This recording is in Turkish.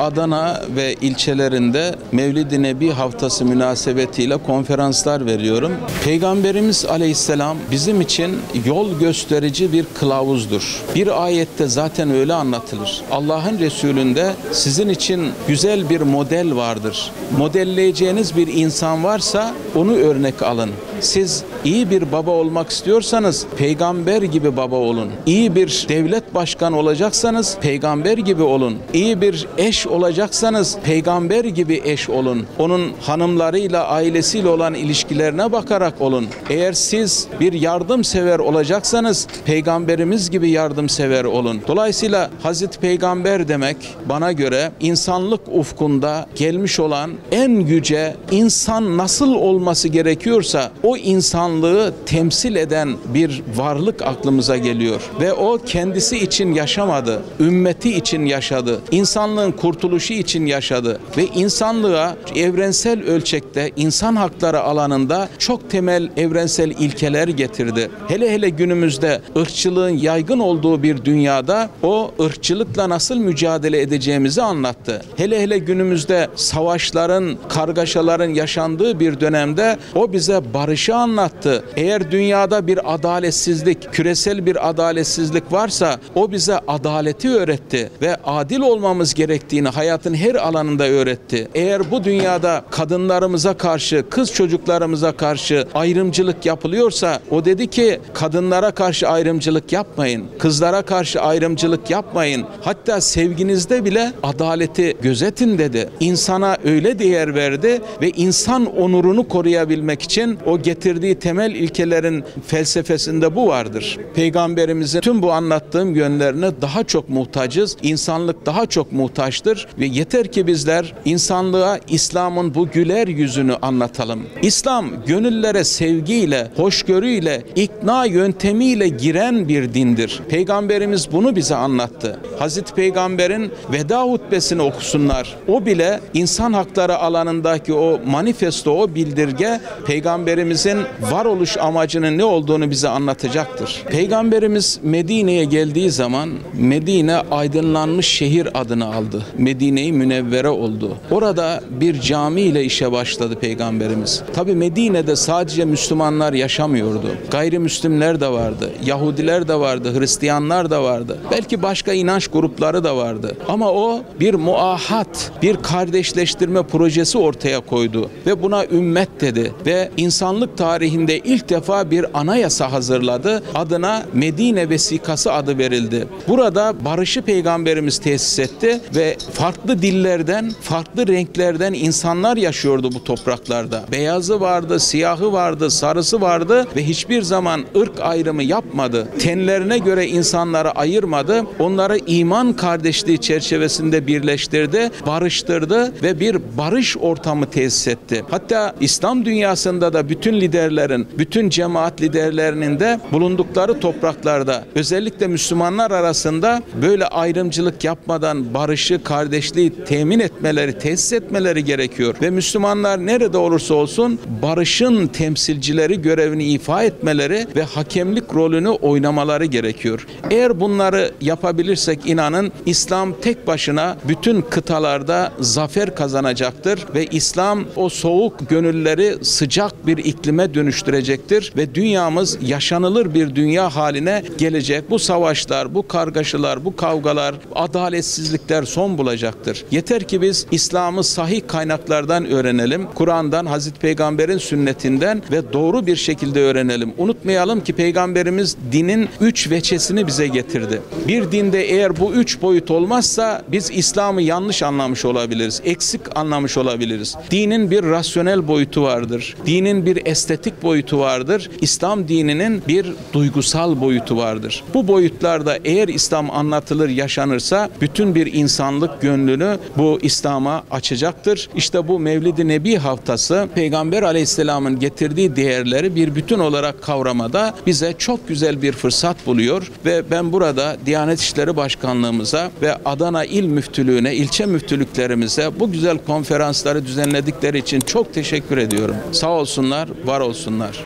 Adana ve ilçelerinde Mevlid-i Nebi haftası münasebetiyle konferanslar veriyorum. Peygamberimiz Aleyhisselam bizim için yol gösterici bir kılavuzdur. Bir ayette zaten öyle anlatılır. Allah'ın Resulü'nde sizin için güzel bir model vardır. Modelleyeceğiniz bir insan varsa onu örnek alın. Siz iyi bir baba olmak istiyorsanız peygamber gibi baba olun. İyi bir devlet başkanı olacaksanız peygamber gibi olun. İyi bir eş olacaksanız peygamber gibi eş olun. Onun hanımlarıyla, ailesiyle olan ilişkilerine bakarak olun. Eğer siz bir yardımsever olacaksanız peygamberimiz gibi yardımsever olun. Dolayısıyla Hazreti Peygamber demek bana göre insanlık ufkunda gelmiş olan en yüce insan nasıl olması gerekiyorsa o insanlığı temsil eden bir varlık aklımıza geliyor. Ve o kendisi için yaşamadı, ümmeti için yaşadı, insanlığın kurtuluşu için yaşadı ve insanlığa evrensel ölçekte insan hakları alanında çok temel evrensel ilkeler getirdi. Hele hele günümüzde ırkçılığın yaygın olduğu bir dünyada o ırkçılıkla nasıl mücadele edeceğimizi anlattı. Hele hele günümüzde savaşların, kargaşaların yaşandığı bir dönemde o bize barışı anlattı. Eğer dünyada bir adaletsizlik, küresel bir adaletsizlik varsa o bize adaleti öğretti ve adil olmamız gerektiğini hayatın her alanında öğretti. Eğer bu dünyada kadınlarımıza karşı, kız çocuklarımıza karşı ayrımcılık yapılıyorsa o dedi ki kadınlara karşı ayrımcılık yapmayın, kızlara karşı ayrımcılık yapmayın. Hatta sevginizde bile adaleti gözetin dedi. İnsana öyle değer verdi ve insan onurunu koruyabilmek için o getirdiği temel ilkelerin felsefesinde bu vardır. Peygamberimizin tüm bu anlattığım yönlerine daha çok muhtacız. İnsanlık daha çok muhtaçtır ve yeter ki bizler insanlığa İslam'ın bu güler yüzünü anlatalım. İslam gönüllere sevgiyle, hoşgörüyle, ikna yöntemiyle giren bir dindir. Peygamberimiz bunu bize anlattı. Hazreti Peygamber'in veda hutbesini okusunlar. O bile insan hakları alanındaki o manifesto, o bildirge Peygamberimizin varoluş amacının ne olduğunu bize anlatacaktır. Peygamberimiz Medine'ye geldiği zaman Medine aydınlanmış şehir adını aldı. Medine-i Münevvere oldu. Orada bir cami ile işe başladı Peygamberimiz. Tabi Medine'de sadece Müslümanlar yaşamıyordu. Gayrimüslimler de vardı. Yahudiler de vardı. Hristiyanlar da vardı. Belki başka inanç grupları da vardı. Ama o bir muahat, bir kardeşleştirme projesi ortaya koydu. Ve buna ümmet dedi. Ve insanlık tarihinde ilk defa bir anayasa hazırladı. Adına Medine Vesikası adı verildi. Burada barışı Peygamberimiz tesis etti ve farklı dillerden, farklı renklerden insanlar yaşıyordu bu topraklarda. Beyazı vardı, siyahı vardı, sarısı vardı ve hiçbir zaman ırk ayrımı yapmadı. Tenlerine göre insanları ayırmadı. Onları iman kardeşliği çerçevesinde birleştirdi, barıştırdı ve bir barış ortamı tesis etti. Hatta İslam dünyasında da bütün liderlerin, bütün cemaat liderlerinin de bulundukları topraklarda özellikle Müslümanlar arasında böyle ayrımcılık yapmadan barışı, kardeşliği temin etmeleri, tesis etmeleri gerekiyor. Ve Müslümanlar nerede olursa olsun barışın temsilcileri görevini ifa etmeleri ve hakemlik rolünü oynamaları gerekiyor. Eğer bunları yapabilirsek inanın İslam tek başına bütün kıtalarda zafer kazanacaktır ve İslam o soğuk gönülleri sıcak bir iklime dönüştürecektir ve dünyamız yaşanılır bir dünya haline gelecek. Bu savaşlar, bu kargaşalar, bu kavgalar, adaletsizlikler son bulacaktır. Yeter ki biz İslam'ı sahih kaynaklardan öğrenelim. Kur'an'dan, Hazreti Peygamber'in sünnetinden ve doğru bir şekilde öğrenelim. Unutmayalım ki Peygamberimiz dinin 3 veçesini bize getirdi. Bir dinde eğer bu 3 boyut olmazsa biz İslam'ı yanlış anlamış olabiliriz. Eksik anlamış olabiliriz. Dinin bir rasyonel boyutu vardır. Dinin bir estetik boyutu vardır. İslam dininin bir duygusal boyutu vardır. Bu boyutlarda eğer İslam anlatılır, yaşanırsa bütün bir insanlık gönlünü bu İslam'a açacaktır. İşte bu Mevlid-i Nebi haftası Peygamber Aleyhisselam'ın getirdiği değerleri bir bütün olarak kavramada bize çok güzel bir fırsat buluyor ve ben burada Diyanet İşleri Başkanlığımıza ve Adana İl Müftülüğü'ne, ilçe müftülüklerimize bu güzel konferansları düzenledikleri için çok teşekkür ediyorum. Sağ olsunlar, var olsunlar.